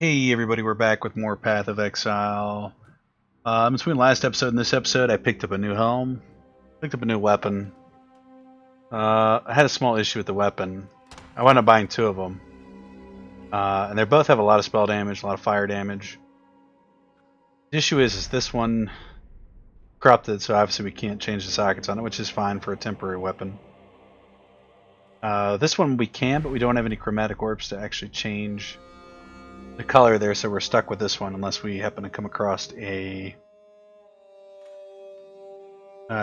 Hey everybody, we're back with more Path of Exile. Between last episode and this episode, I picked up a new helm, picked up a new weapon. I had a small issue with the weapon. I wound up buying two of them. And they both have a lot of spell damage, a lot of fire damage. The issue is this one corrupted, so obviously we can't change the sockets on it, which is fine for a temporary weapon. This one we can, but we don't have any chromatic orbs to actually change the color there, so we're stuck with this one unless we happen to come across a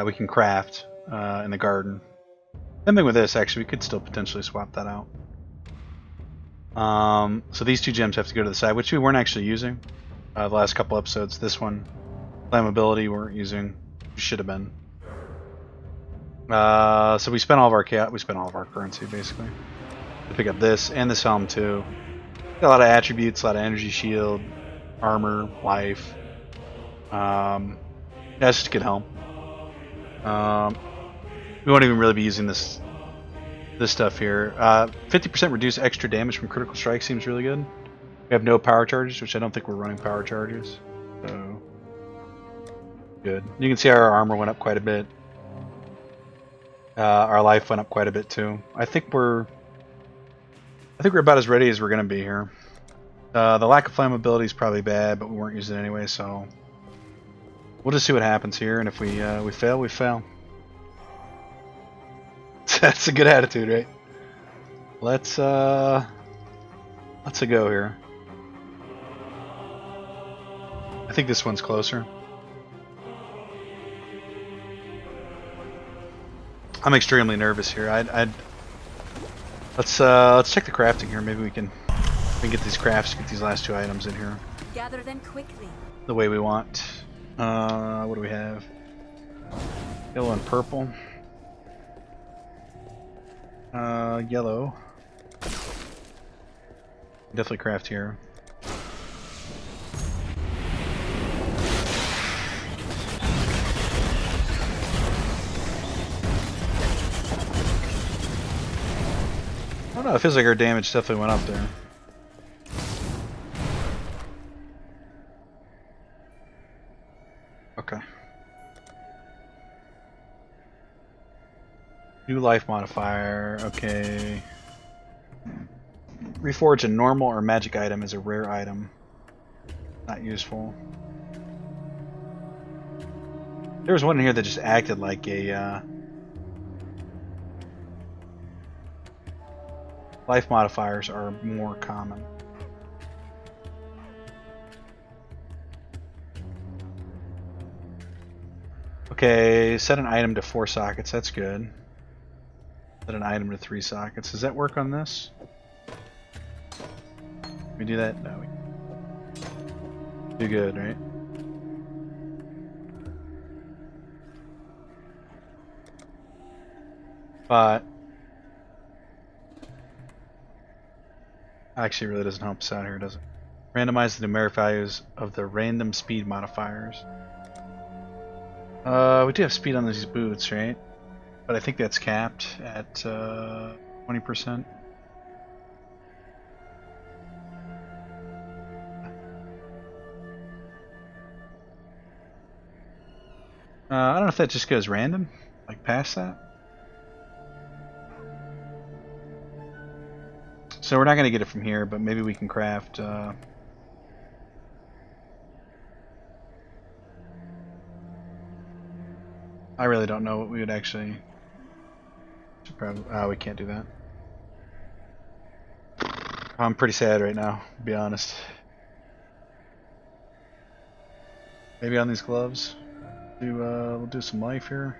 we can craft in the garden. Same thing with this, actually. We could still potentially swap that out. So these two gems have to go to the side, which we weren't actually using the last couple episodes. This one, flammability, we weren't using. We should have been. So we spent all of our currency basically to pick up this and this helm too. Got a lot of attributes, a lot of energy shield, armor, life. Yeah, it's just a good helm. We won't even really be using this stuff here. 50% reduce extra damage from critical strike seems really good. We have no power charges, which I don't think we're running power charges. So good. You can see our armor went up quite a bit. Our life went up quite a bit too. I think we're about as ready as we're going to be here. The lack of flammability is probably bad, but we weren't using it anyway, so we'll just see what happens here. And if we fail, we fail. That's a good attitude, right? Let's a go here. I think this one's closer. I'm extremely nervous here. Let's check the crafting here. Maybe we can get these crafts, get these last two items in here. Gather them quickly. The way we want. What do we have? Yellow and purple. Yellow. Definitely craft here. I don't know, it feels like our damage definitely went up there. Okay. New life modifier, okay. Reforge a normal or magic item is a rare item. Not useful. There was one in here that just acted like a life modifiers are more common. Okay, set an item to 4 sockets, that's good. Set an item to 3 sockets. Does that work on this? Can we do that? No. Do good, right? But actually really doesn't help us out here, does it? Randomize the numeric values of the random speed modifiers. We do have speed on these boots, right? But I think that's capped at 20%. I don't know if that just goes random, like past that. So we're not going to get it from here, but maybe we can craft. I really don't know what we would actually. Probably, we can't do that. I'm pretty sad right now, to be honest. Maybe on these gloves. We'll do some life here.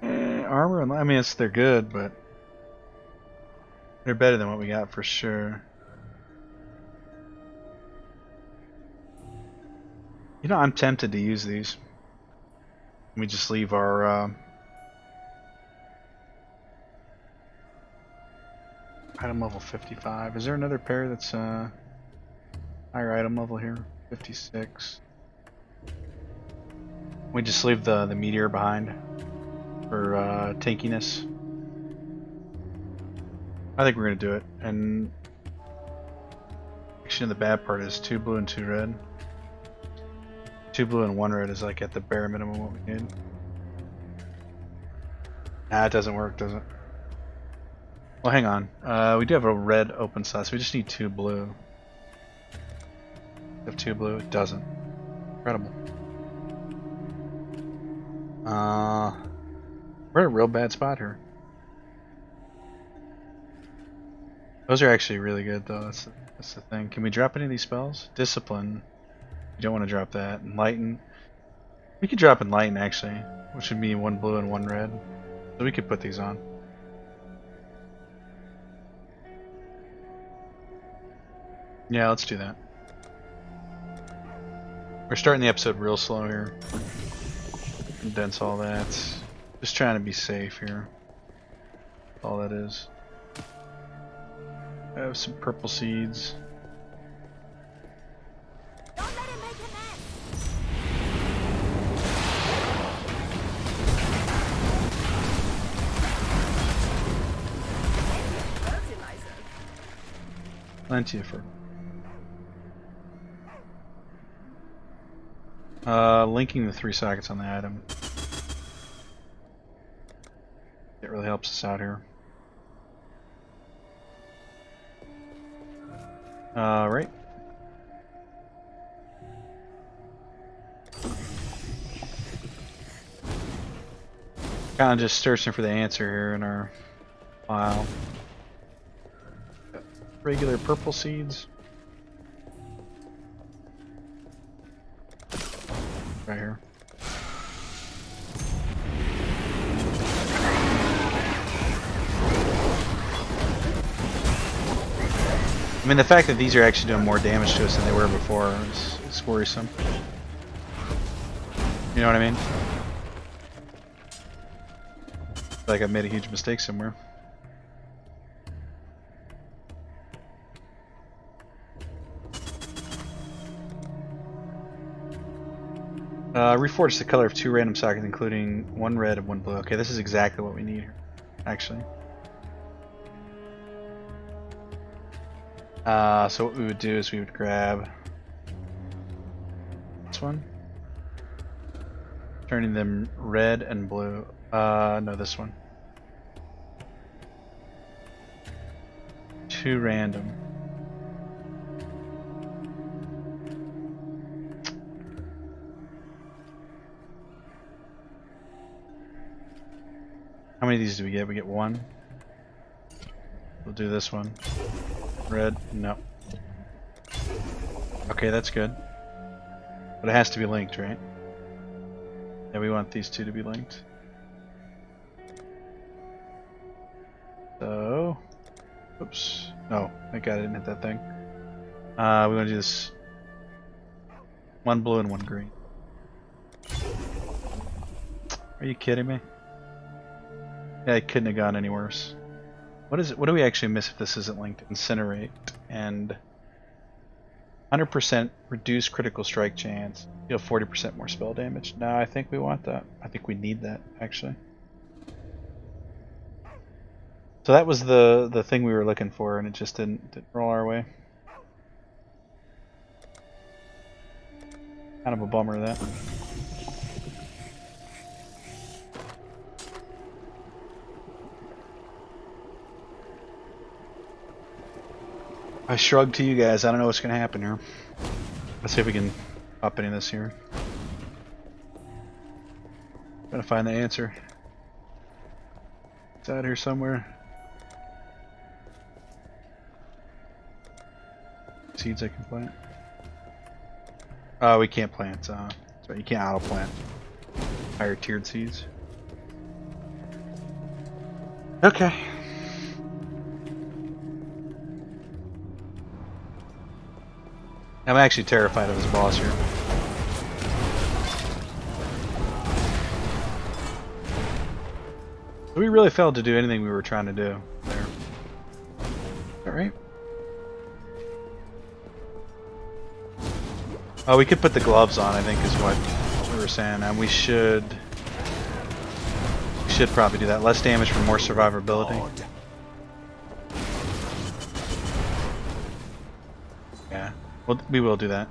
Armor and I mean, they're good, but they're better than what we got for sure. You know, I'm tempted to use these. Let me just leave our item level 55. Is there another pair that's higher item level here? 56. We just leave the meteor behind for tankiness. I think we're gonna do it. And actually, the bad part is 2 blue and 2 red. 2 blue and 1 red is like at the bare minimum what we need. Nah, it doesn't work, does it? Well, hang on. We do have a red open slot, so we just need 2 blue. We have 2 blue, it doesn't. Incredible. We're in a real bad spot here. Those are actually really good, though. That's the thing. Can we drop any of these spells? Discipline. You don't want to drop that. Enlighten. We could drop Enlighten, actually, which would be 1 blue and 1 red. So we could put these on. Yeah, let's do that. We're starting the episode real slow here. Condense all that. Just trying to be safe here. That's all that is. I have some purple seeds. Don't let him make a mess. Plenty of fur. Linking the 3 sockets on the item. It really helps us out here. Right. Kind of just searching for the answer here in our file. Regular purple seeds. Right here. I mean, the fact that these are actually doing more damage to us than they were before is worrisome. You know what I mean? Like I made a huge mistake somewhere. Reforge the color of 2 random sockets, including 1 red and 1 blue. Okay, this is exactly what we need here, actually. So what we would do is we would grab this one, turning them red and blue. No, this one. 2 random. How many of these do we get? We get 1. We'll do this one. Red, no. Okay, that's good. But it has to be linked, right? Yeah, we want these 2 to be linked. So, oops. No, thank God I didn't hit that thing. We want to do this. 1 blue and 1 green. Are you kidding me? Yeah, it couldn't have gone any worse. What is it? What do we actually miss if this isn't linked? Incinerate and 100% reduce critical strike chance. Deal 40% more spell damage. No, I think we want that. I think we need that actually. So that was the thing we were looking for, and it just didn't roll our way. Kind of a bummer that. I shrugged to you guys. I don't know what's gonna happen here. Let's see if we can pop any of this here. Gotta find the answer. It's out here somewhere. Seeds I can plant. Oh, we can't plant. Sorry, you can't auto plant higher tiered seeds. Okay. I'm actually terrified of this boss here. We really failed to do anything we were trying to do there. Alright. Oh, we could put the gloves on, I think is what we were saying, and we should probably do that. Less damage for more survivability. Well, we will do that.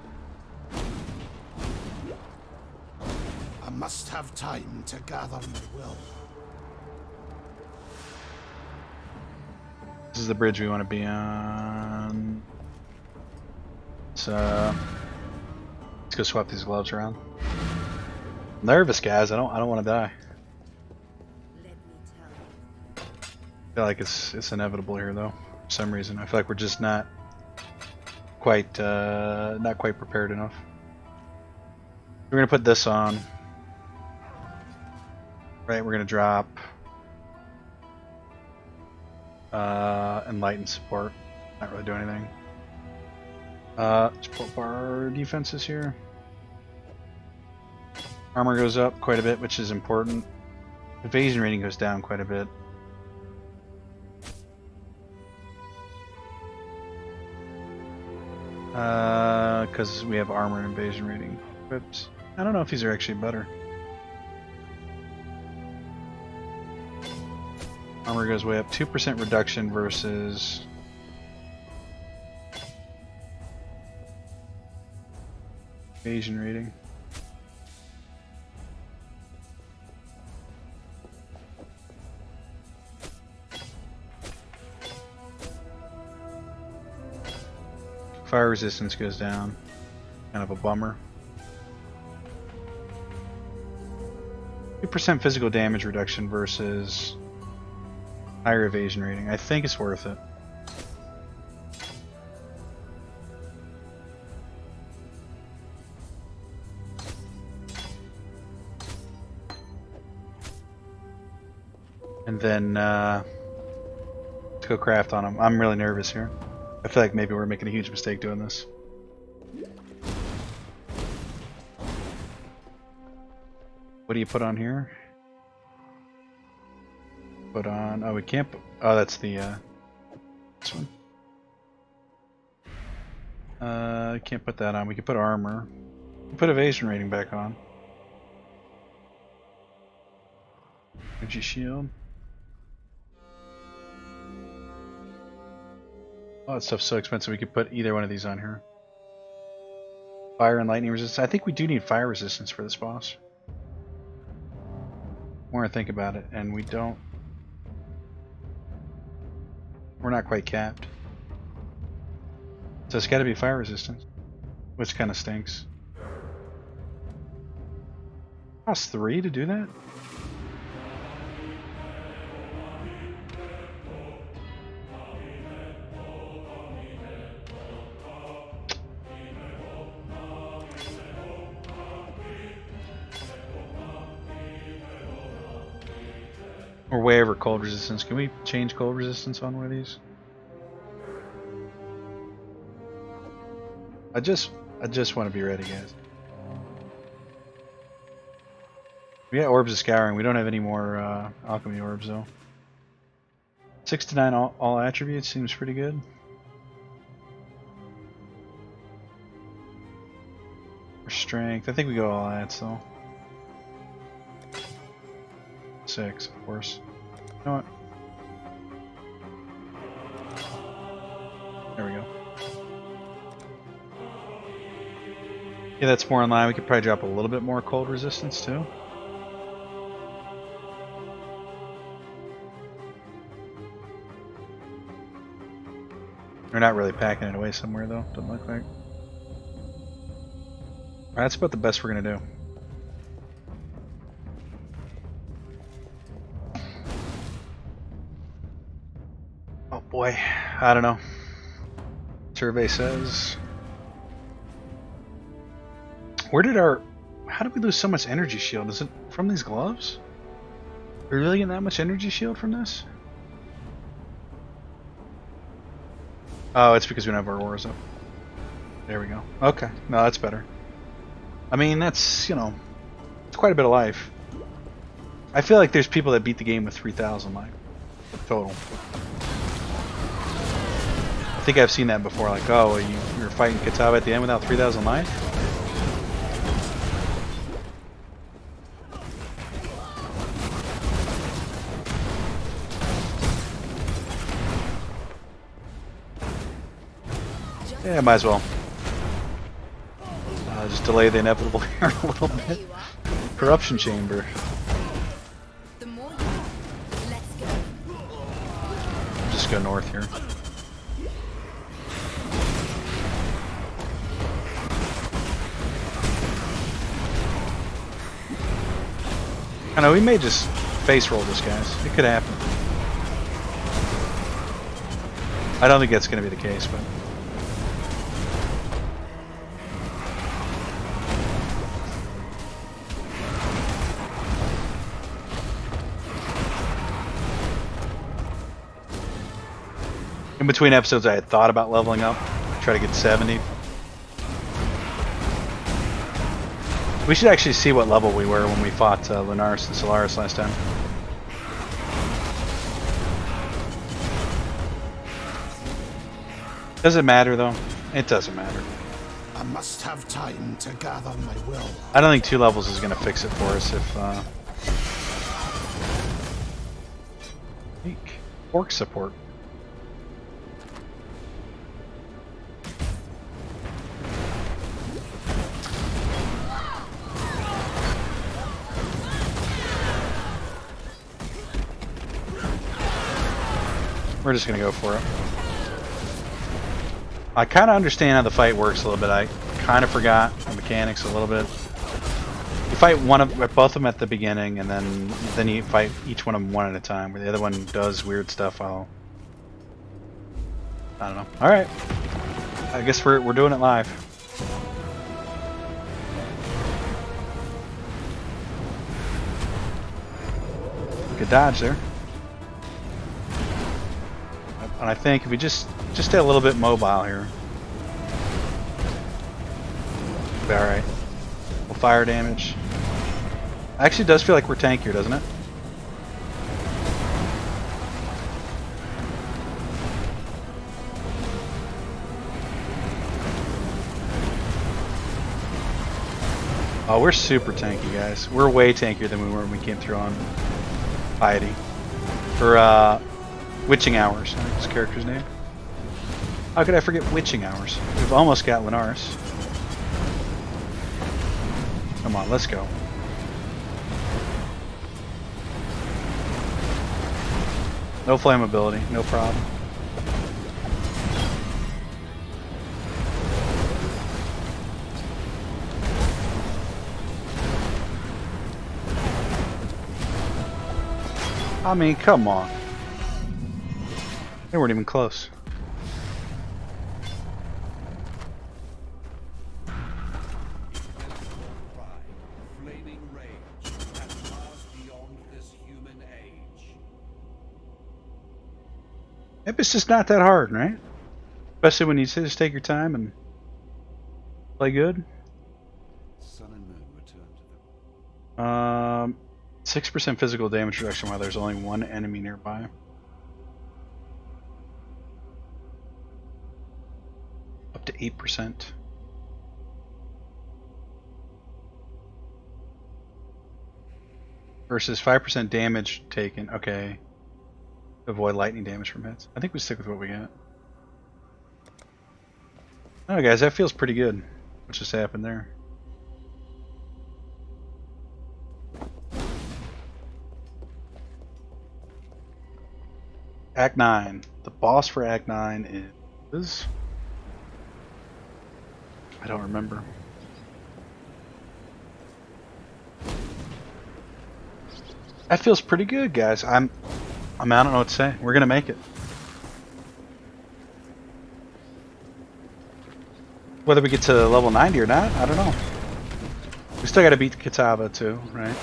I must have time to gather my will. This is the bridge we want to be on. So let's go swap these gloves around. I'm nervous, guys. I don't want to die. Let me tell you. I feel like it's inevitable here, though. For some reason, I feel like we're just not quite prepared enough. We're gonna put this on. Right, we're gonna drop enlighten support. Not really doing anything. Let's pull up our defenses here. Armor goes up quite a bit, which is important. Evasion rating goes down quite a bit. Because we have armor and invasion rating. But I don't know if these are actually better. Armor goes way up. 2% reduction versus evasion rating. Fire resistance goes down. Kind of a bummer. 2% physical damage reduction versus higher evasion rating. I think it's worth it. And then let's go craft on them. I'm really nervous here. I feel like maybe we're making a huge mistake doing this. What do you put on here? Put on. Oh, we can't. Oh, that's the this one. Can't put that on. We can put armor. We can put evasion rating back on. Energy shield. Oh, that stuff's so expensive. We could put either one of these on here. Fire and lightning resistance. I think we do need fire resistance for this boss. More I think about it, and we don't. We're not quite capped. So it's got to be fire resistance, which kind of stinks. Cost 3 to do that? We're way over cold resistance. Can we change cold resistance on one of these? I just want to be ready, guys. We got orbs of scouring. We don't have any more alchemy orbs though. 6 to 9 all attributes seems pretty good. Or strength. I think we go all ats though. 6, of course. You know what? There we go. Yeah, that's more in line. We could probably drop a little bit more cold resistance too. We're not really packing it away somewhere though, doesn't look like. Alright, that's about the best we're gonna do. Oh boy, I don't know. Survey says. Where did our... How did we lose so much energy shield? Is it from these gloves? Are we really getting that much energy shield from this? Oh, it's because we don't have our auras up. There we go. Okay. No, that's better. I mean, that's, you know, it's quite a bit of life. I feel like there's people that beat the game with 3,000 life total. I think I've seen that before, like, oh, you were fighting Kitava at the end without 3,000 life? Yeah, might as well. just delay the inevitable here a little There bit. you are. Corruption chamber. The more you know. Let's go. Just go north here. I know we may just face roll this, guys. It could happen. I don't think that's going to be the case, but in between episodes, I had thought about leveling up, try to get 70. We should actually see what level we were when we fought Lunaris and Solaris last time. Does it matter though? It doesn't matter. I must have time to gather my will. I don't think 2 levels is going to fix it for us if... Eek. Orc support. We're just going to go for it. I kind of understand how the fight works a little bit. I kind of forgot the mechanics a little bit. You fight both of them at the beginning, and then you fight each one of them one at a time. Where the other one does weird stuff. I don't know. All right. I guess we're doing it live. Good dodge there. And I think if we just stay a little bit mobile here, we'll be alright. Well, fire damage. Actually, it does feel like we're tankier, doesn't it? Oh, we're super tanky, guys. We're way tankier than we were when we came through on Piety. For Witching Hours, I think his character's name. How could I forget Witching Hours? We've almost got Lunaris. Come on, let's go. No flammability, no problem. I mean, come on. They weren't even close. Flaming rage has passed beyond this human age. Maybe it's just not that hard, right? Especially when you just take your time and play good. Sun and moon return to them. 6% physical damage reduction while there's only one enemy nearby. Up to 8%. Versus 5% damage taken. Okay. Avoid lightning damage from hits. I think we stick with what we got. Oh, guys, that feels pretty good. What just happened there? Act 9. The boss for Act 9 is... I don't remember. That feels pretty good, guys. I don't know what to say. We're gonna make it. Whether we get to level 90 or not, I don't know. We still gotta beat Kitava too, right?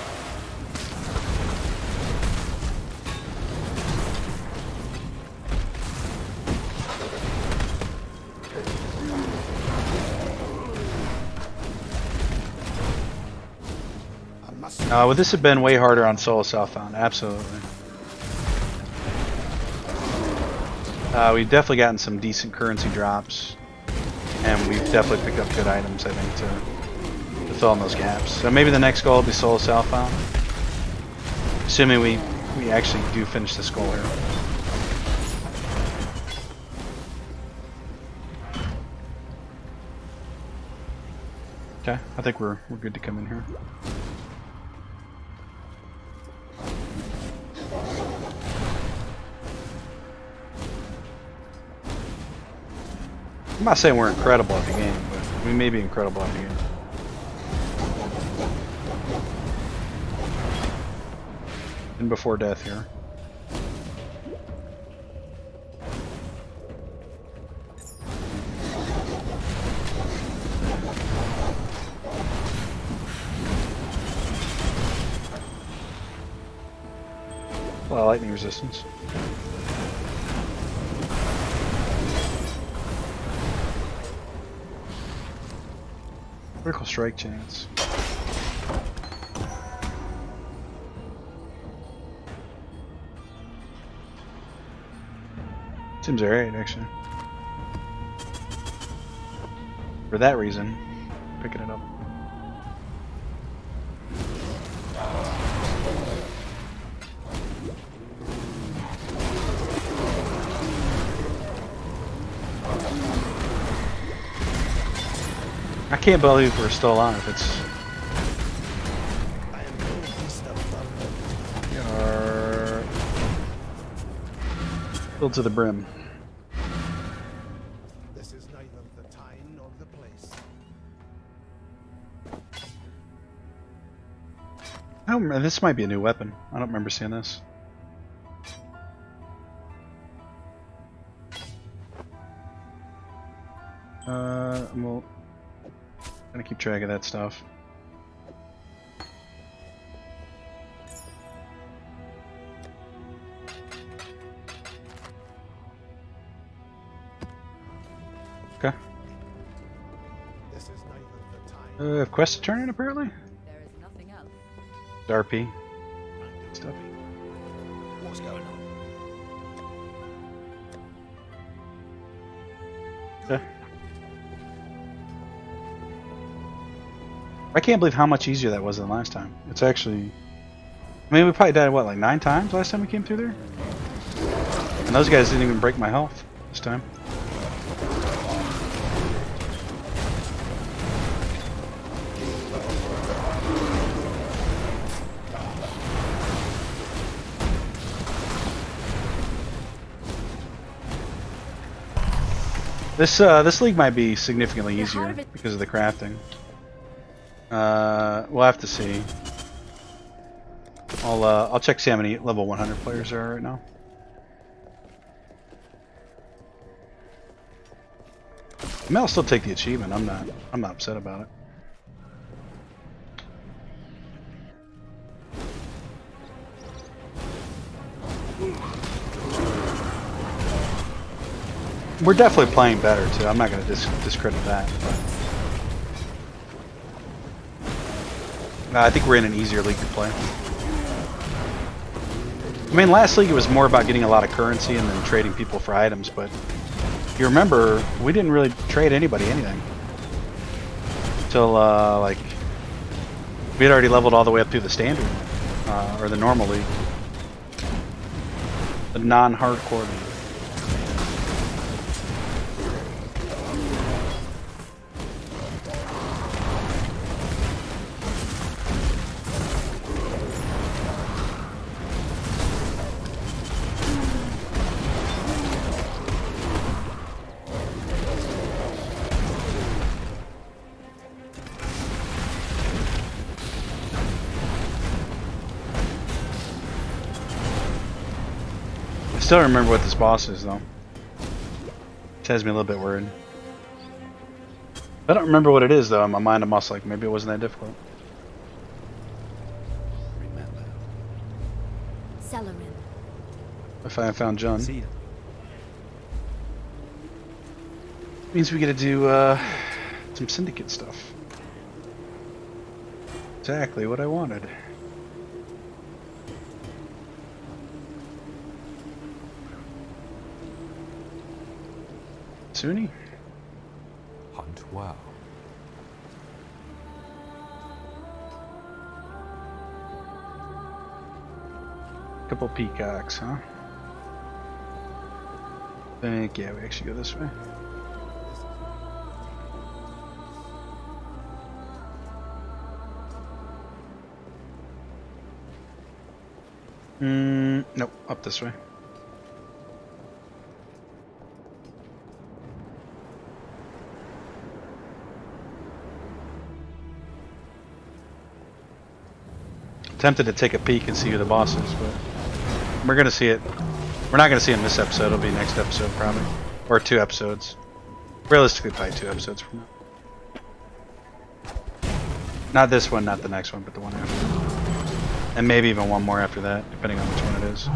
Would this have been way harder on Solo Southbound? Absolutely. We've definitely gotten some decent currency drops, and we've definitely picked up good items, I think, to fill in those gaps. So maybe the next goal will be Solo Southbound, assuming we actually do finish this goal here. Okay, I think we're good to come in here. I'm not saying we're incredible at the game, but we may be incredible at the game. And before death here. A lot of lightning resistance. Critical strike chance. Seems alright, actually. For that reason, picking it up. I can't believe we're still alive. It's we are filled to the brim. This is neither the time nor the place. I don't remember. This might be a new weapon. I don't remember seeing this. Well, gonna keep track of that stuff. Okay. This is neither the time. Quest to turn in apparently. There is nothing else. RP stuff. What's going on? Okay. I can't believe how much easier that was than last time. It's actually... I mean, we probably died, what, like 9 times last time we came through there? And those guys didn't even break my health this time. This league might be significantly easier because of the crafting. We'll have to see. I'll check see how many level 100 players there are right now. I mean, I'll still take the achievement. I'm not upset about it. We're definitely playing better too. I'm not going to discredit that. But I think we're in an easier league to play. I mean, last league it was more about getting a lot of currency and then trading people for items, but if you remember, we didn't really trade anybody anything until like we had already leveled all the way up through the standard or the normal league, the non-hardcore league. I still don't remember what this boss is though. It has me a little bit worried. I don't remember what it is though. In my mind, I must like maybe it wasn't that difficult. Remember. Celerin. If I found John, See ya. means we get to do some syndicate stuff. Exactly what I wanted. Sunni? Hunt well. Couple peacocks, huh? I think, yeah, we actually go this way. Nope, up this way. Tempted to take a peek and see who the boss is, but we're gonna see it. We're not gonna see it in this episode. It'll be next episode probably, or 2 episodes. Realistically, probably 2 episodes from now. Not this one, not the next one, but the one after, and maybe even one more after that, depending on which one it is.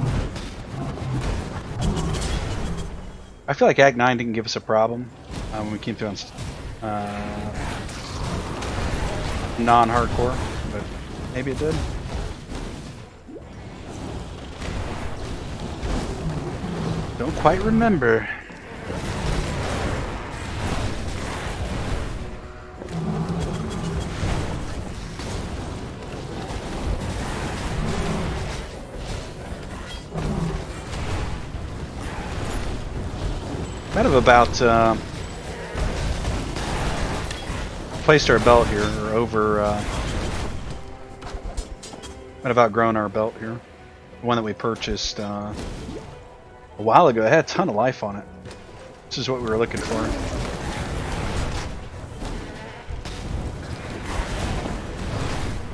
I feel like Act 9 didn't give us a problem when we came through on non-hardcore, but maybe it did. Don't quite remember. Kind of about placed our belt here, or over. Might have outgrown our belt here. The one that we purchased a while ago. It had a ton of life on it. This is what we were looking for.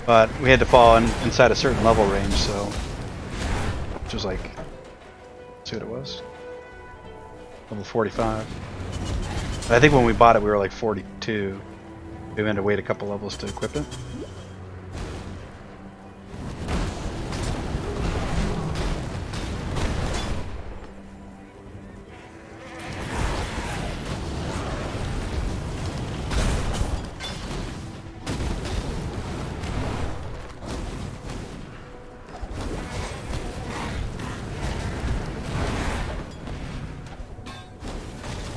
But we had to fall inside a certain level range, so which was like, let's see what it was. Level 45. But I think when we bought it, we were like 42. We had to wait a couple levels to equip it.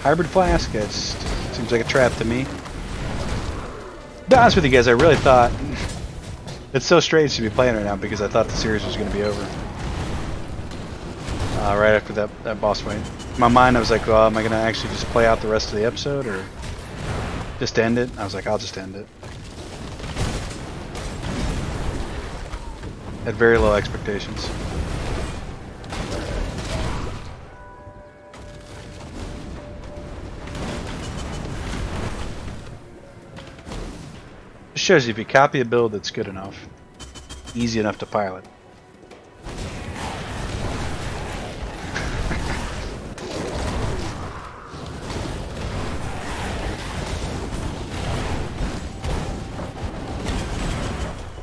Hybrid flask, it seems like a trap to me. To be honest with you guys, I really thought it's so strange to be playing right now because I thought the series was going to be over right after that boss fight. In my mind, I was like, well, am I going to actually just play out the rest of the episode or just end it? I was like, I'll just end it. Had very low expectations. Shows you if you copy a build that's good enough, easy enough to pilot.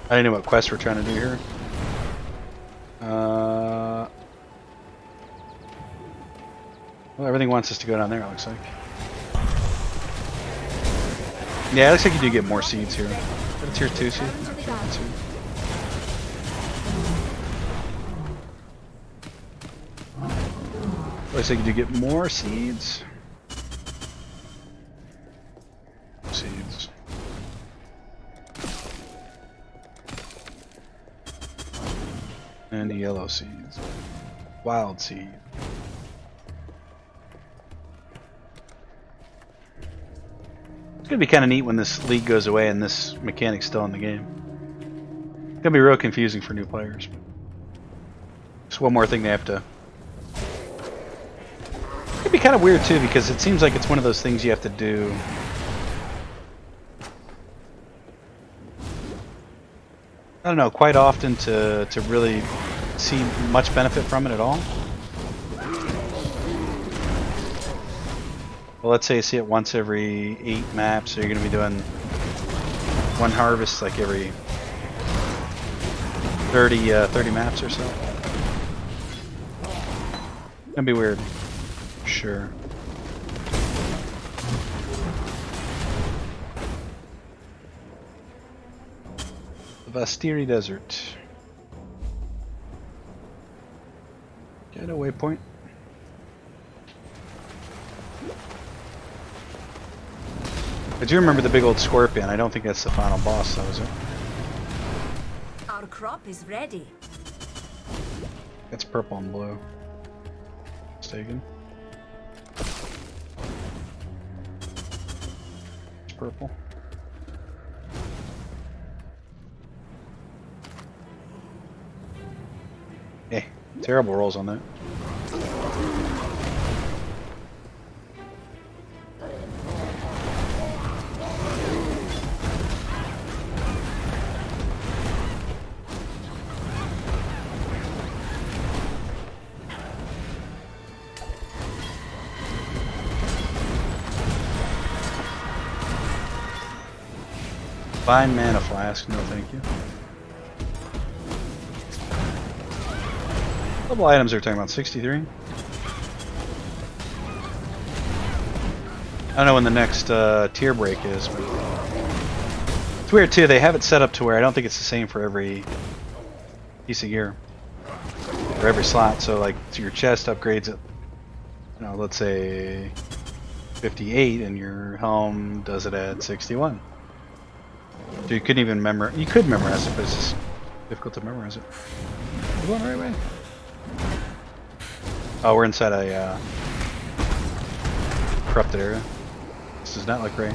I don't know what quest we're trying to do here. Well, everything wants us to go down there, it looks like. Yeah, it looks like you do get more seeds here. But it's tier 2 seed. Looks like you do get more seeds. Seeds. And the yellow seeds. Wild seed. It's gonna be kind of neat when this league goes away and this mechanic's still in the game. It's gonna be real confusing for new players. Just one more thing they have to. It could be kind of weird too because it seems like it's one of those things you have to do. I don't know, quite often to really see much benefit from it at all. Well, let's say you see it once every 8 maps, so you're going to be doing one harvest like every 30 maps or so. Gonna be weird. Sure. The Vastiri Desert. Get a waypoint. I do remember the big old scorpion. I don't think that's the final boss, though, is it? Our crop is ready. It's purple and blue. Mistaken. It's purple. Eh, terrible rolls on that. Fine mana flask, no thank you. Level items are talking about 63. I don't know when the next tier break is, but it's weird too. They have it set up to where I don't think it's the same for every piece of gear or every slot. So like your chest upgrades at, you know, let's say 58, and your helm does it at 61. So you couldn't even memorize. You could memorize it, but it's just difficult to memorize it. You going the right way? Oh, we're inside a corrupted area. This does not look great.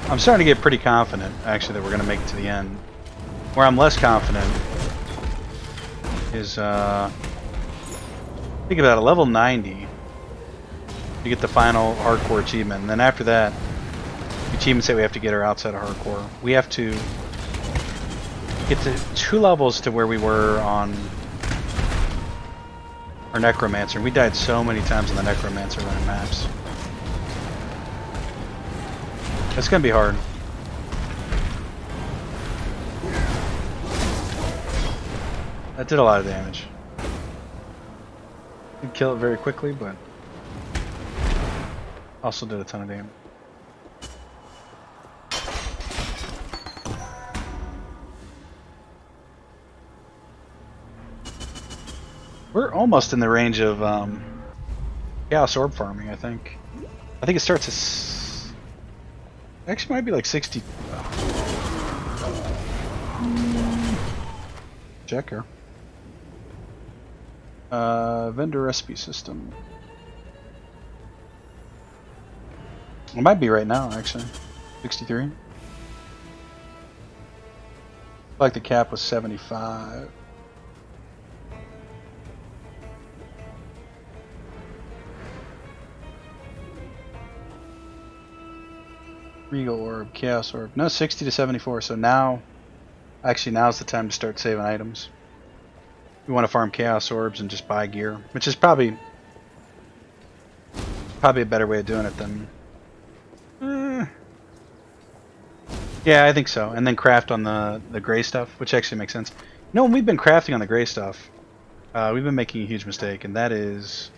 I'm starting to get pretty confident, actually, that we're going to make it to the end. Where I'm less confident is, think about it, level 90, you get the final hardcore achievement, and then after that, the achievements say we have to get are outside of hardcore. We have to get to 2 levels to where we were on our Necromancer. We died so many times on the Necromancer running maps. It's gonna be hard. That did a lot of damage. Didn't kill it very quickly, but also did a ton of damage. We're almost in the range of Chaos Orb farming, I think. I think it starts at... Actually, might be like 60. Checker. Vendor recipe system. It might be right now, actually. 63. Like the cap was 75. Regal Orb, Chaos Orb. No, 60 to 74. So now, actually, now's the time to start saving items. We want to farm Chaos Orbs and just buy gear, which is probably a better way of doing it than. Yeah, I think so. And then craft on the gray stuff, which actually makes sense. You know, when we've been crafting on the gray stuff, we've been making a huge mistake, and that is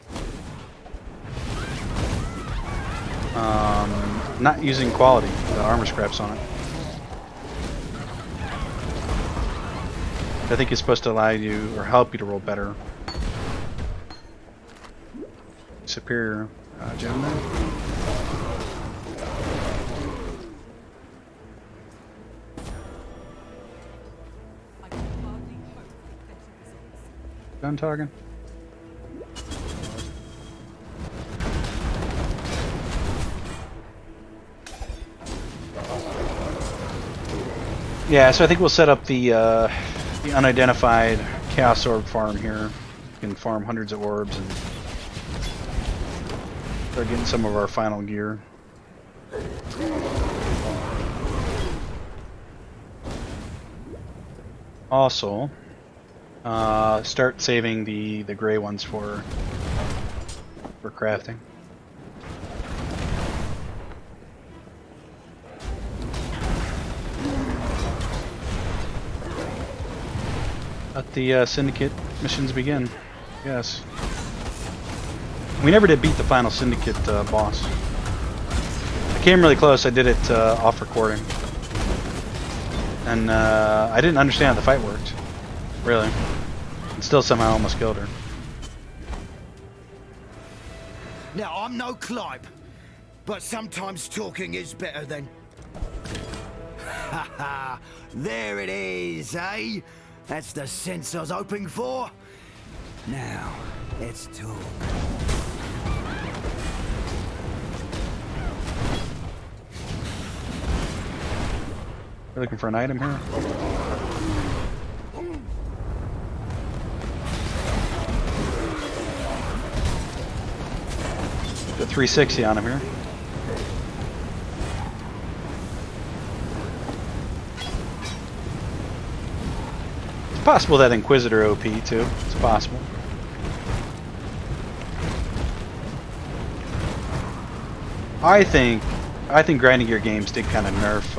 not using quality, the armor scraps on it. I think it's supposed to allow you or help you to roll better. Superior Gemini. Done talking? Yeah, so I think we'll set up the unidentified Chaos Orb farm here. You can farm hundreds of orbs and start getting some of our final gear. Also, start saving the gray ones for crafting. Let the Syndicate missions begin. Yes. We never did beat the final Syndicate boss. I came really close. I did it off recording. And I didn't understand how the fight worked. Really. And still somehow almost killed her. Now, I'm no Clive, but sometimes talking is better than... Ha ha! There it is, eh? That's the sense I was hoping for. Now, let's talk. We're looking for an item here. Got 360 on him here. It's possible that Inquisitor OP too. It's possible. I think grinding gear games did kind of nerf.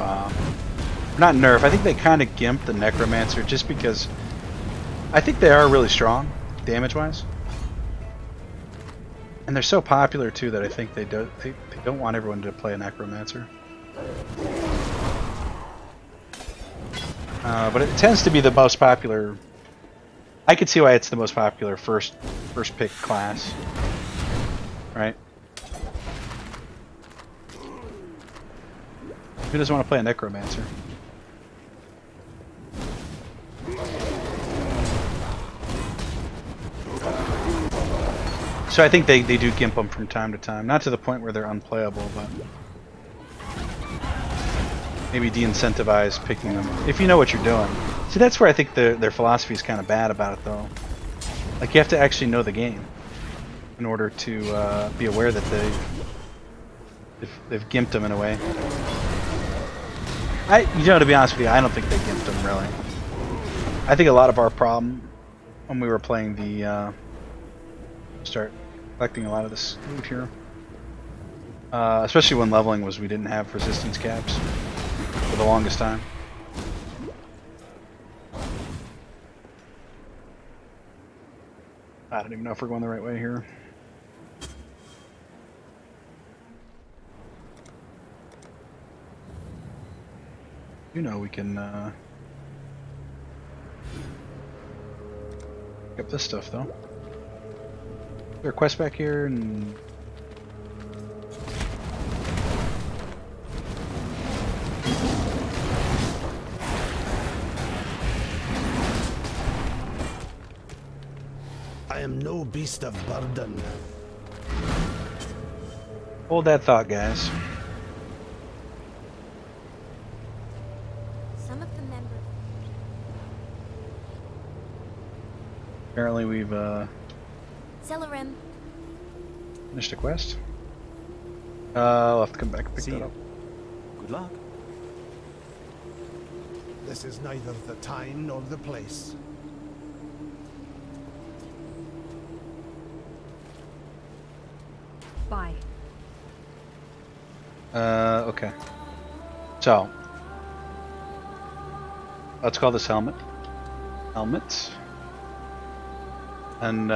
Not nerf. I think they kind of gimped the Necromancer just because I think they are really strong damage-wise. And they're so popular too that I think they don't want everyone to play a Necromancer. But it tends to be the most popular. I could see why it's the most popular first pick class, right? Who doesn't want to play a Necromancer? So I think they do gimp them from time to time. Not to the point where they're unplayable, but maybe de-incentivize picking them. If you know what you're doing. See, that's where I think their philosophy is kind of bad about it, though. Like, you have to actually know the game in order to be aware that they've gimped them in a way. To be honest with you, I don't think they gimped them, really. I think a lot of our problem when we were playing the... start collecting a lot of this loot here. Especially when leveling we didn't have resistance caps for the longest time. I don't even know if we're going the right way here. You know we can pick up this stuff though. Is there a quest back here? And I am no beast of burden. hold that thought, guys. Some of the members. Apparently we've Celerim. finished a quest. I'll have to come back and pick that up. Good luck. This is neither the time nor the place. Bye. Okay. So, let's call this helmet. Helmet. And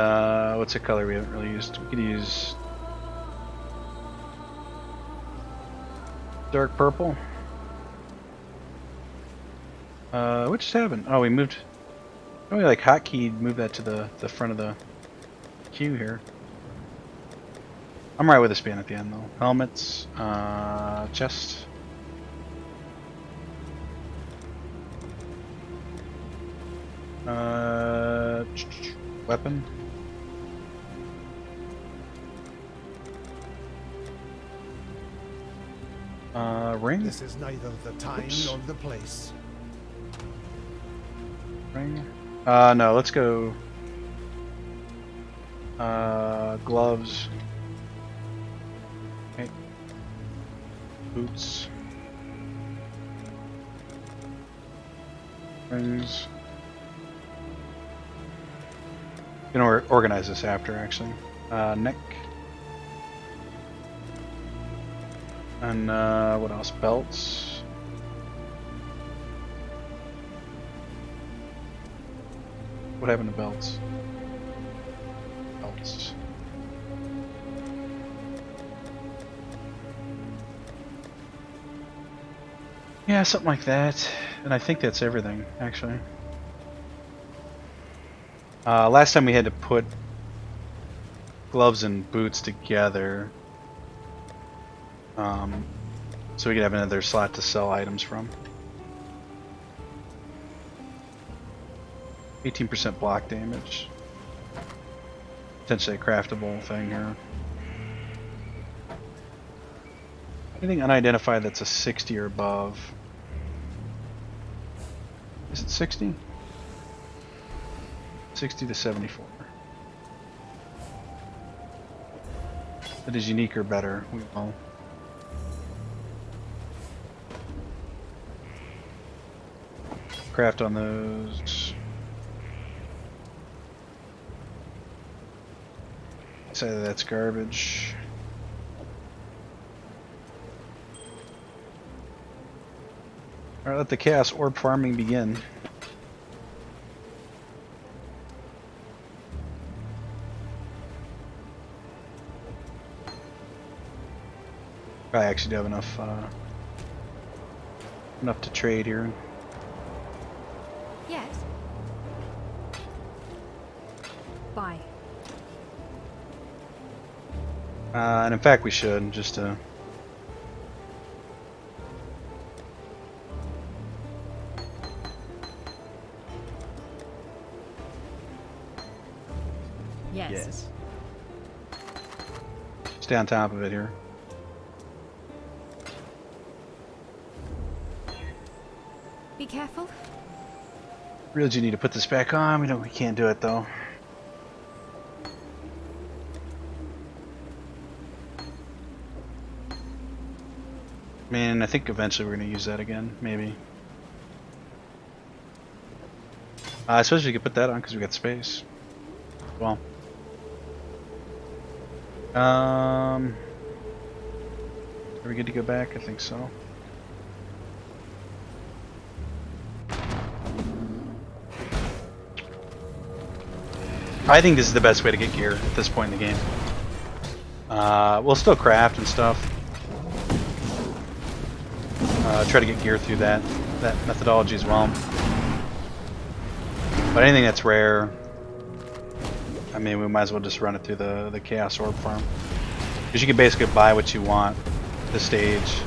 what's a color we haven't really used? We could use dark purple. What just happened? Oh, we moved. Oh, we like hotkeyed. Move that to the front of the queue here. I'm right with this being at the end though. Helmets, chest. Weapon. Ring. This is neither the time nor the place. Ring. No, let's go. Gloves. Okay. Boots. Rings. Gonna organize this after, actually. Neck. And what else? Belts. What happened to belts? Belts. Yeah, something like that. And I think that's everything, actually. Last time we had to put gloves and boots together, so we could have another slot to sell items from. 18% block damage. potentially a craftable thing here. Anything unidentified that's a 60 or above. Is it 60? 60 to 74. That is unique or better. We will. Craft on those. Say that that's garbage. Alright, let the chaos orb farming begin. I actually do have enough enough to trade here. Yes. Bye. And in fact we should, just to... Yes. Stay on top of it here. Be careful. Really do need to put this back on. We can't do it though. I mean, I think eventually we're going to use that again, maybe. I suppose we could put that on because we got space. Well. Are we good to go back? I think so. I think this is the best way to get gear at this point in the game. We'll still craft and stuff. Try to get gear through that methodology as well. But anything that's rare, I mean, we might as well just run it through the Chaos Orb farm. Because you can basically buy what you want at this stage.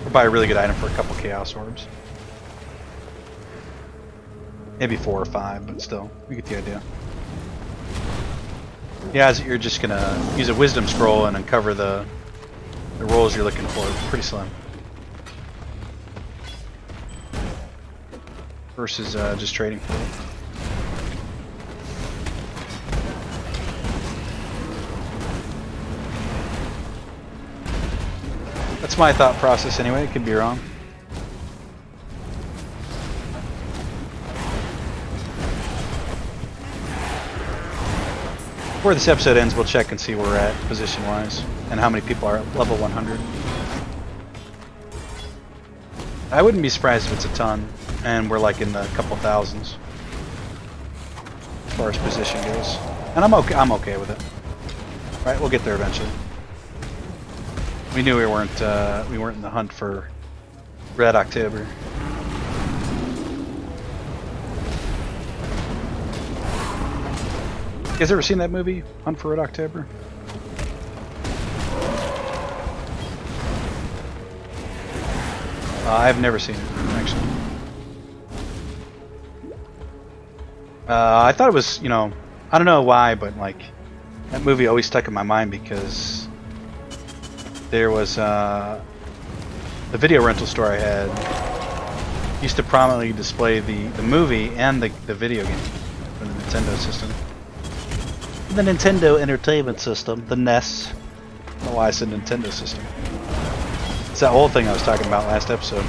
Or buy a really good item for a couple Chaos Orbs. Maybe 4 or 5, but still, you get the idea. Yeah, you're just gonna use a Wisdom Scroll and uncover the rolls you're looking for. It's pretty slim. Versus just trading for it. That's my thought process anyway, it could be wrong. Before this episode ends, we'll check and see where we're at position-wise, and how many people are at level 100. I wouldn't be surprised if it's a ton, and we're like in the couple thousands as far as position goes. And I'm okay with it. Right, we'll get there eventually. We knew we weren't in the hunt for Red October. You guys ever seen that movie, Hunt for Red October? I've never seen it, actually. I thought it was, you know, I don't know why, but like, that movie always stuck in my mind because there was the video rental store I had used to prominently display the movie and the video game for the Nintendo system. The Nintendo Entertainment System, the NES. I don't know why I said Nintendo System. It's that whole thing I was talking about last episode.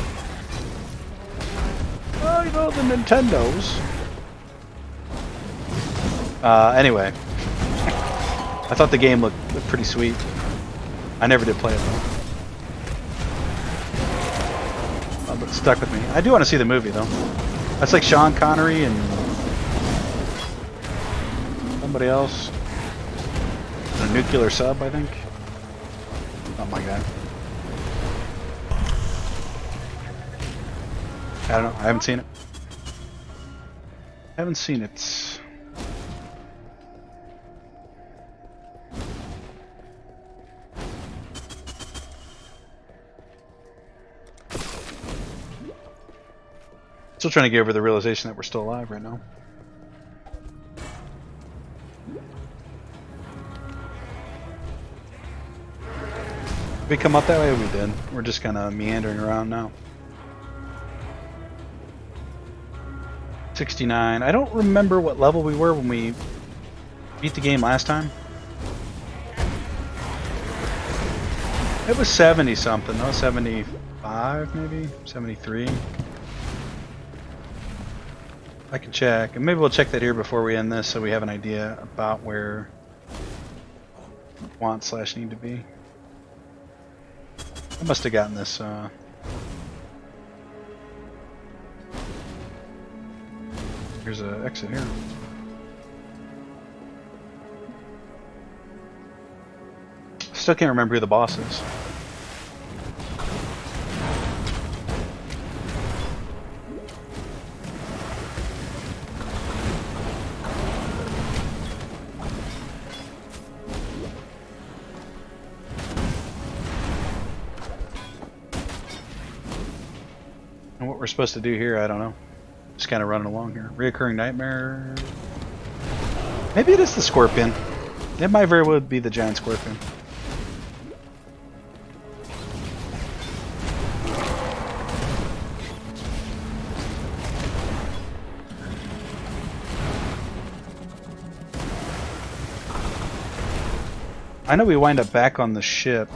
Oh, you know, the Nintendos. Anyway. I thought the game looked pretty sweet. I never did play it though. But it stuck with me. I do want to see the movie though. That's like Sean Connery and somebody else. A nuclear sub, I think. Oh my god. I don't know. I haven't seen it. Haven't seen it. Still trying to get over the realization that we're still alive right now. we come up that way? We did. We're just kind of meandering around now. 69. I don't remember what level we were when we beat the game last time. It was 70 something, though. 75 maybe? 73? I can check. And maybe we'll check that here before we end this so we have an idea about where want/need to be. I must have gotten this. Here's an exit here. Still can't remember who the boss is. And what we're supposed to do here, I don't know. Just kind of running along here. Reoccurring nightmare. Maybe it is the scorpion. It might very well be the giant scorpion. I know we wind up back on the ship.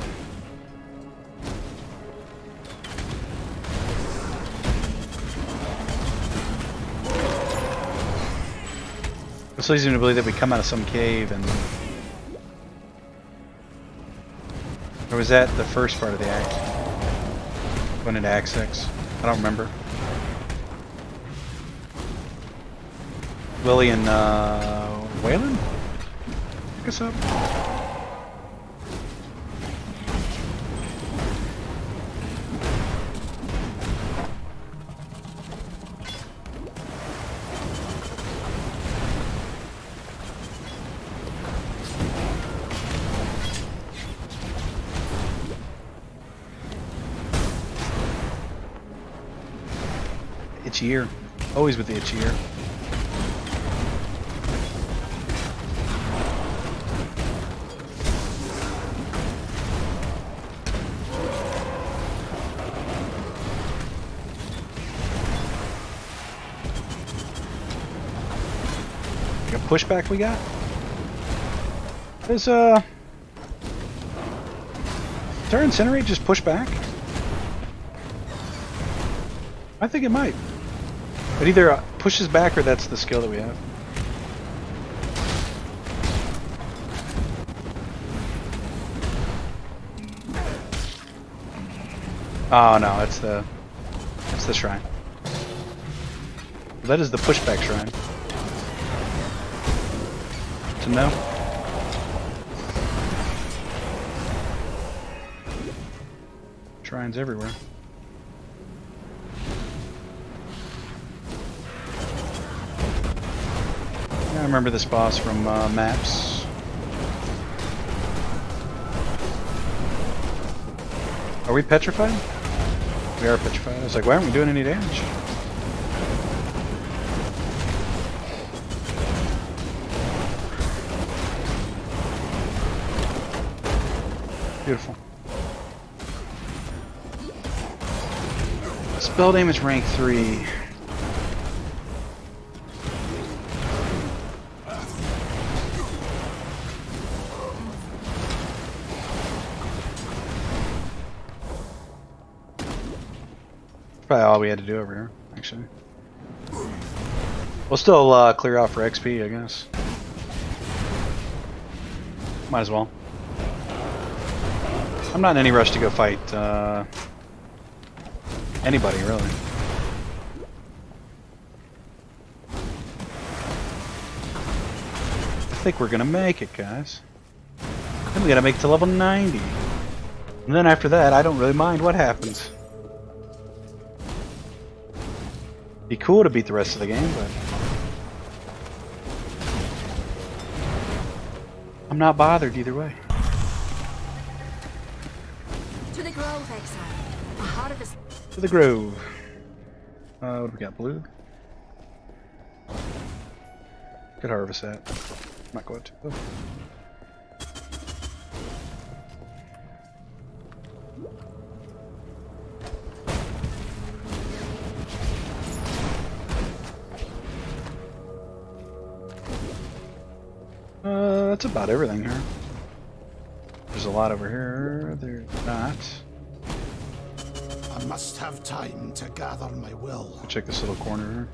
This leads me to believe that we come out of some cave and... Or was that the first part of the act? Going into Act 6? I don't remember. Willie and Waylon? Pick us up. Itchy ear. Always with the itchy ear. Got pushback we got? Does our incinerate just push back? I think it might. It either pushes back or that's the skill that we have. Oh no, it's the shrine. That is the pushback shrine. To know. Shrines everywhere. I remember this boss from maps. Are we petrified? We are petrified. I was like, why aren't we doing any damage? Beautiful. Spell damage rank 3. Probably all we had to do over here, actually. We'll still clear out for XP, I guess. Might as well. I'm not in any rush to go fight anybody, really. I think we're gonna make it, guys. Then we gotta make it to level 90. And then after that, I don't really mind what happens. Be cool to beat the rest of the game, but I'm not bothered either way. To the grove, Exile. A heart of the... To the grove. What do we got? Blue? Could harvest that. Not going to. That's about everything here. There's a lot over here. There's not. I must have time to gather my will. Check this little corner here.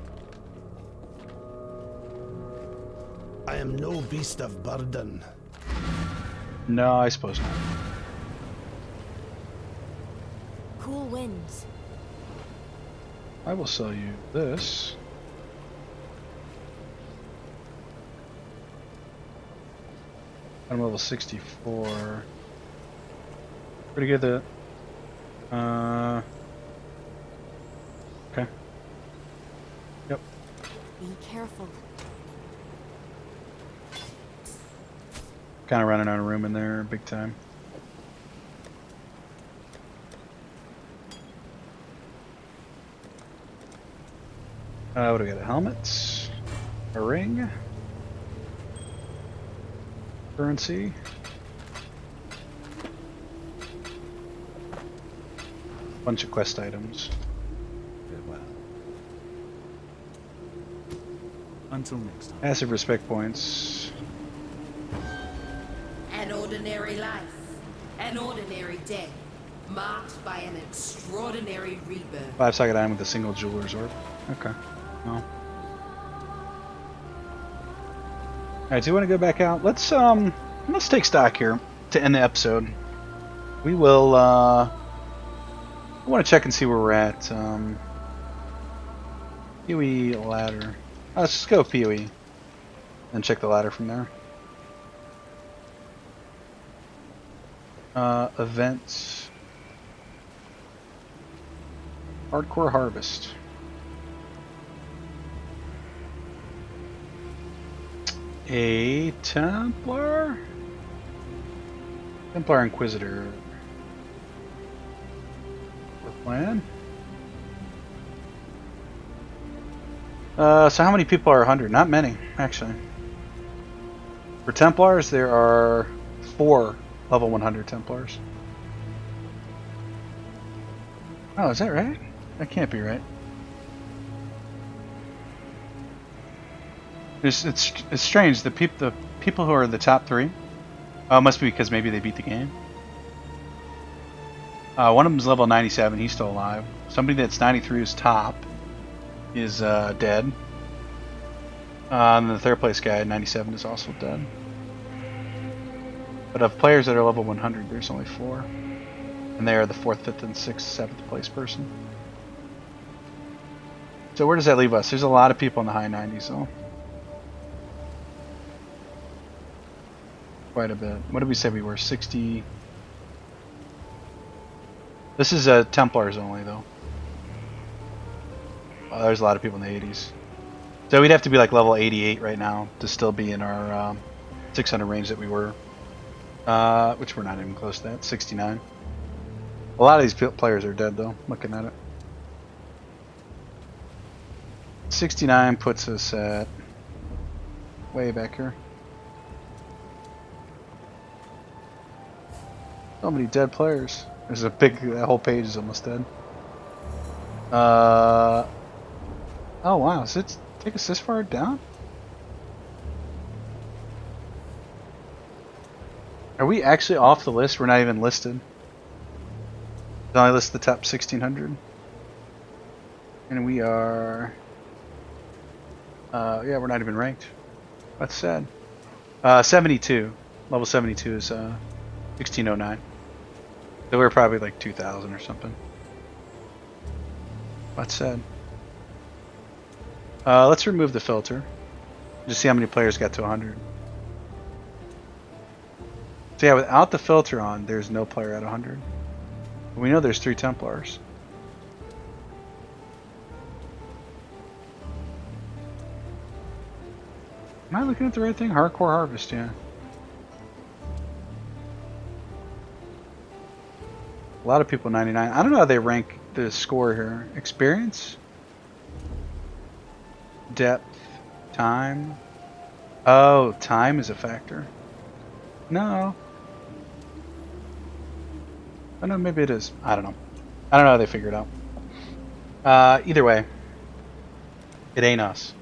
I am no beast of burden. No, I suppose not. Cool winds. I will sell you this. I'm level 64. Pretty good at okay. Yep. Be careful. Kind of running out of room in there, big time. What do we got? A helmet, a ring, currency, bunch of quest items. Farewell. Until next time. Massive respect points. An ordinary life, an ordinary day, marked by an extraordinary rebirth. 5-socket item with a single jeweler's orb. Okay. Well. Alright, do you want to go back out? Let's take stock here to end the episode. We will I want to check and see where we're at. PoE ladder. Let's just go PoE and check the ladder from there. Events. Hardcore Harvest. A Templar? Templar Inquisitor. Or plan? So how many people are 100? Not many, actually. For Templars, there are 4 level 100 Templars. Oh, is that right? That can't be right. It's strange. The people who are the top 3, must be because maybe they beat the game. One of them is level 97. He's still alive. Somebody that's 93 who's top is dead. And the third place guy, 97, is also dead. But of players that are level 100, there's only 4, and they are the 4th, 5th, and 6th, 7th place person. So where does that leave us? There's a lot of people in the high 90s, though. Quite a bit. What did we say we were? 60. This is Templars only, though. There's a lot of people in the 80s. So we'd have to be like level 88 right now to still be in our 600 range that we were. Which we're not even close to that. 69. A lot of these players are dead, though, looking at it. 69 puts us at way back here. So many dead players. There's a big, that whole page is almost dead. Oh wow, does it take us this far down? Are we actually off the list? We're not even listed. It only lists the top 1600. And we are... yeah, we're not even ranked. That's sad. 72. Level 72 is 1609. So we're probably like 2000 or something. That's sad. Let's remove the filter. Just see how many players got to 100. So yeah, without the filter on, there's no player at 100. We know there's 3 Templars. Am I looking at the right thing? Hardcore Harvest, yeah. A lot of people 99. I don't know how they rank the score here. Experience? Depth? Time? Oh, time is a factor. No. Oh no, maybe it is. I don't know. I don't know how they figure it out. Either way, it ain't us.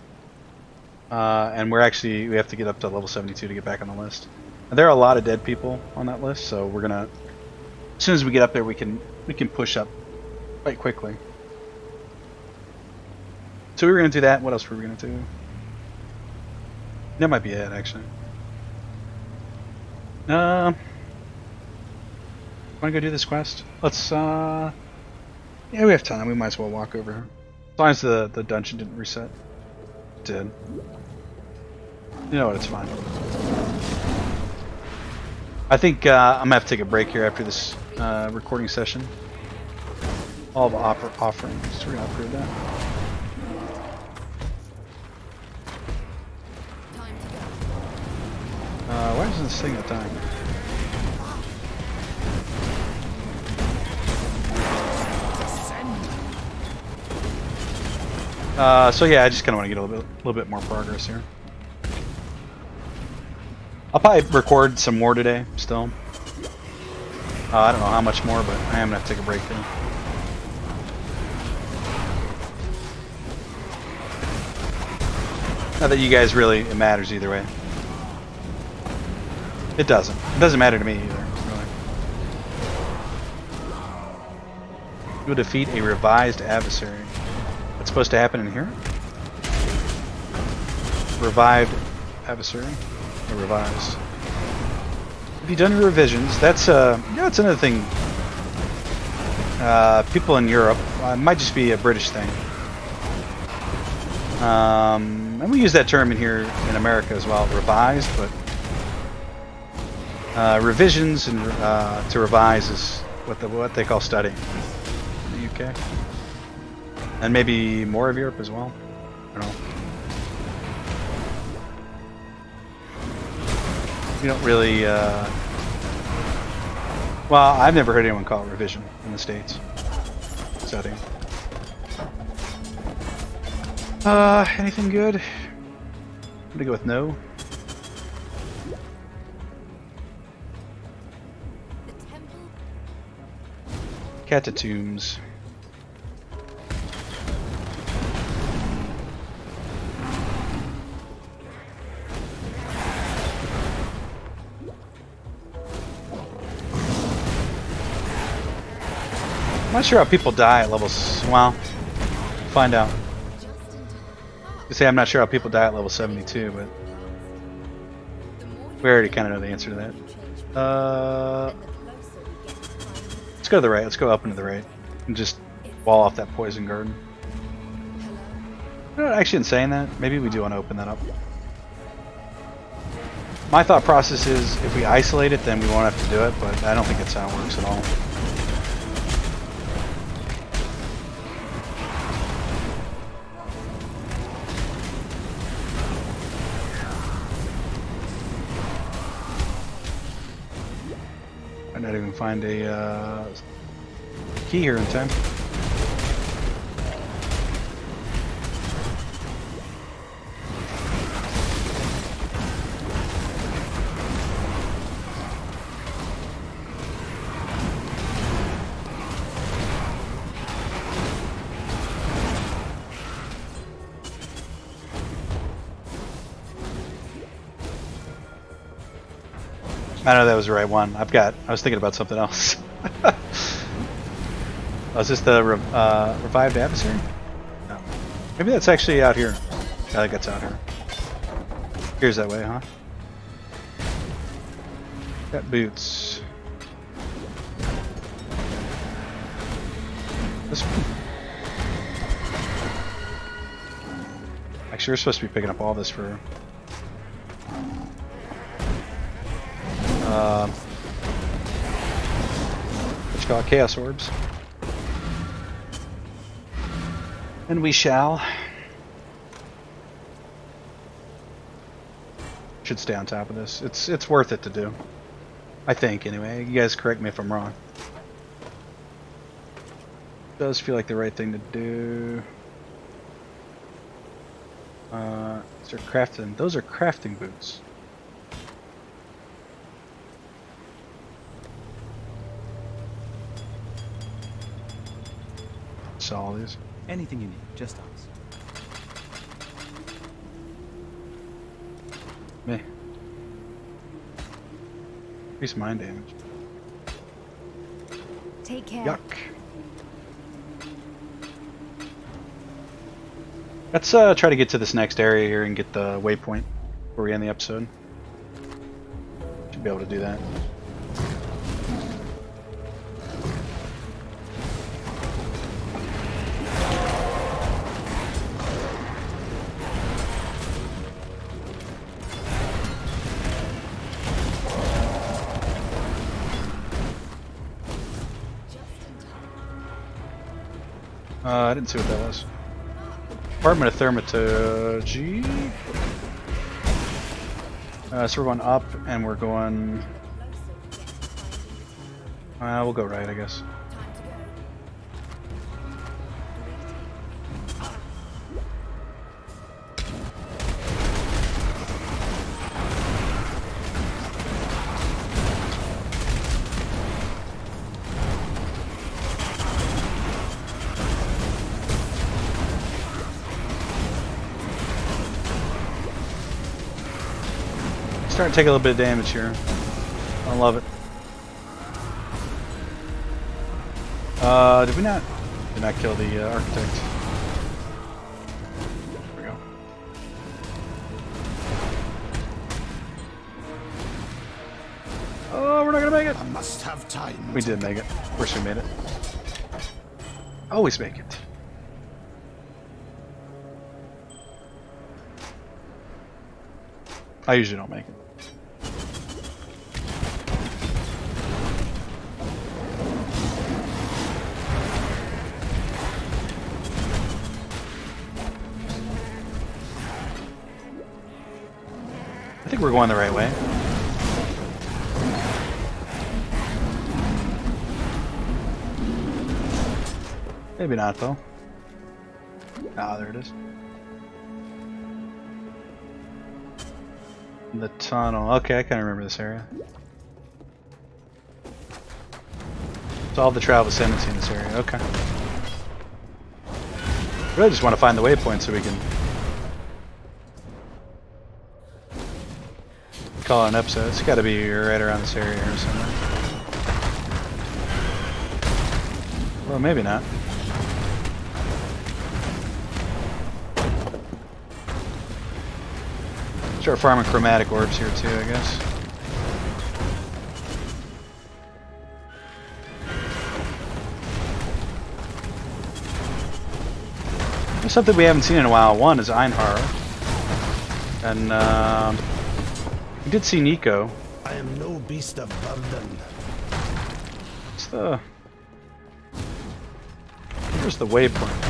And we have to get up to level 72 to get back on the list. And there are a lot of dead people on that list, so we're gonna, as soon as we get up there, we can push up quite quickly. So we were gonna do that. What else were we gonna do? That might be it, actually. Want to go do this quest? Let's. Yeah, we have time. We might as well walk over here. As long as the dungeon didn't reset. It did. You know what? It's fine. I think I'm gonna have to take a break here after this recording session. All the offerings. So we're gonna upgrade that. Time to go. Why isn't this thing at time? So yeah, I just kind of want to get a little bit more progress here. I'll probably record some more today. Still, I don't know how much more, but I am gonna have to take a break here. Not that you guys really it matters either way. It doesn't. It doesn't matter to me either. Really. You will defeat a revised adversary. What's supposed to happen in here? Revived adversary. Or revised. Have you done your revisions? That's that's another thing. People in Europe, it might just be a British thing. And we use that term in here in America as well, revised, but revisions and to revise is what they call studying in the UK, and maybe more of Europe as well. I don't know. We don't really. Well, I've never heard anyone call it revision in the States. Studying. Anything good? I'm gonna go with no. The temple. Catatombs. I'm not sure how people die at levels. Well, find out. You say I'm not sure how people die at level 72, but we already kind of know the answer to that. Let's go to the right. Let's go up into the right and just wall off that poison garden. Actually, in saying that, maybe we do want to open that up. My thought process is if we isolate it, then we won't have to do it, but I don't think that's how it works at all. I not even find a key here in time. I know that was the right one. I was thinking about something else. Oh, is this the revived adversary? No. Maybe that's actually out here. I think it's out here. Here's that way, huh? Got boots. This one. Actually, we're supposed to be picking up all this for. What you call it, Chaos Orbs. And we shall. Should stay on top of this. It's worth it to do. I think, anyway. You guys correct me if I'm wrong. It does feel like the right thing to do. Those are crafting boots. Sell all these. Anything you need, just ask. Me. Increase mind damage. Take care. Yuck. Let's try to get to this next area here and get the waypoint before we end the episode. Should be able to do that. I didn't see what that was. Department of Thermatology. So we're going up, and we're going. We'll go right, I guess. Starting to take a little bit of damage here. I love it. Did we not? Did not kill the architect. There we go. Oh, we're not gonna make it. I must have time. We did make it. Of course we made it. Always make it. I usually don't make it. I think we're going the right way. Maybe not, though. Ah, there it is. The tunnel. Okay, I kind of remember this area. Solve the travel ascendancy in this area. Okay. Really just want to find the waypoint so we can call it an episode. It's got to be right around this area or somewhere. Well, maybe not. Start farming chromatic orbs here too, I guess. There's something we haven't seen in a while. One is Einhar, and we did see Nico. I am no beast of burden. What's the? Where's the waypoint?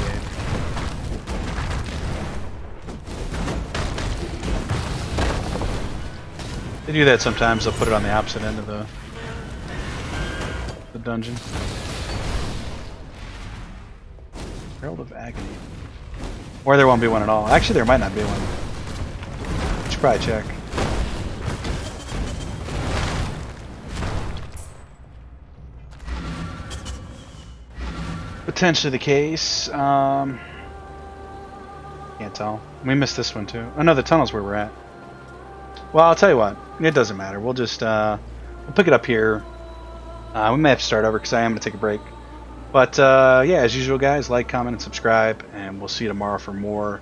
They do that sometimes. They'll put it on the opposite end of the dungeon. Herald of Agony. Or there won't be one at all. Actually, there might not be one. We should probably check. Potentially the case. Can't tell. We missed this one too. Oh no, the tunnel's where we're at. Well, I'll tell you what. It doesn't matter. We'll just we'll pick it up here. We may have to start over because I am going to take a break. But yeah, as usual, guys, like, comment, and subscribe, and we'll see you tomorrow for more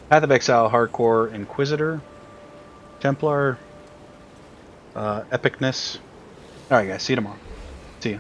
Path of Exile, Hardcore, Inquisitor, Templar, Epicness. All right, guys. See you tomorrow. See ya.